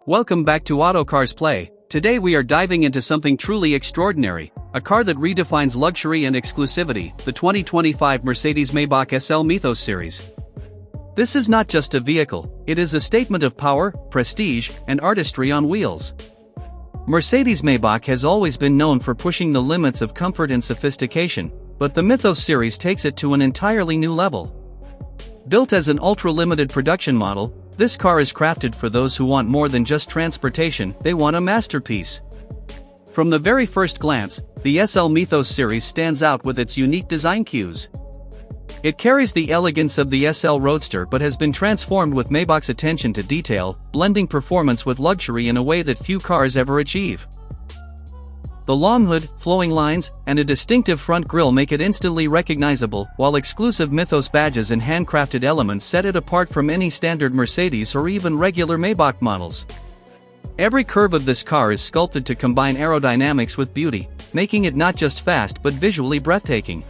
Welcome back to Autocars Play. Today we are diving into something truly extraordinary, a car that redefines luxury and exclusivity, the 2025 Mercedes-Maybach SL Mythos series. This is not just a vehicle, it is a statement of power, prestige, and artistry on wheels. Mercedes-Maybach has always been known for pushing the limits of comfort and sophistication, but the Mythos series takes it to an entirely new level. Built as an ultra-limited production model, this car is crafted for those who want more than just transportation, they want a masterpiece. From the very first glance, the SL Mythos series stands out with its unique design cues. It carries the elegance of the SL Roadster but has been transformed with Maybach's attention to detail, blending performance with luxury in a way that few cars ever achieve. The long hood, flowing lines, and a distinctive front grille make it instantly recognizable, while exclusive Mythos badges and handcrafted elements set it apart from any standard Mercedes or even regular Maybach models. Every curve of this car is sculpted to combine aerodynamics with beauty, making it not just fast but visually breathtaking.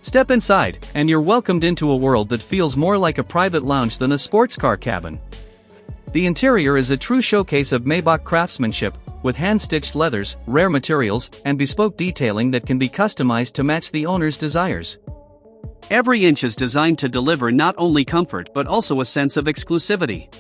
Step inside, and you're welcomed into a world that feels more like a private lounge than a sports car cabin. The interior is a true showcase of Maybach craftsmanship, with hand-stitched leathers, rare materials, and bespoke detailing that can be customized to match the owner's desires. Every inch is designed to deliver not only comfort but also a sense of exclusivity.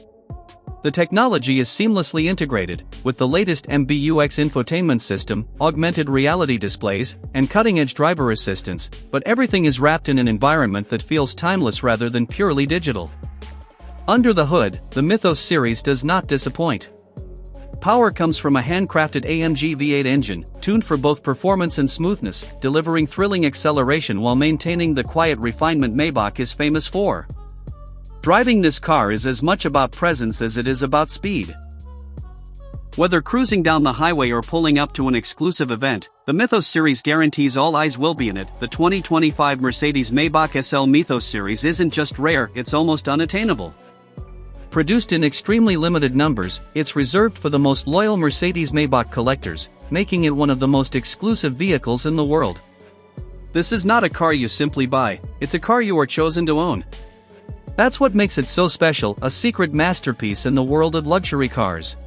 The technology is seamlessly integrated, with the latest MBUX infotainment system, augmented reality displays, and cutting-edge driver assistance, but everything is wrapped in an environment that feels timeless rather than purely digital. Under the hood, the Mythos series does not disappoint. Power comes from a handcrafted AMG V8 engine, tuned for both performance and smoothness, delivering thrilling acceleration while maintaining the quiet refinement Maybach is famous for. Driving this car is as much about presence as it is about speed. Whether cruising down the highway or pulling up to an exclusive event, the Mythos series guarantees all eyes will be in it. The 2025 Mercedes-Maybach SL Mythos series isn't just rare, it's almost unattainable. Produced in extremely limited numbers, it's reserved for the most loyal Mercedes-Maybach collectors, making it one of the most exclusive vehicles in the world. This is not a car you simply buy, it's a car you are chosen to own. That's what makes it so special, a secret masterpiece in the world of luxury cars.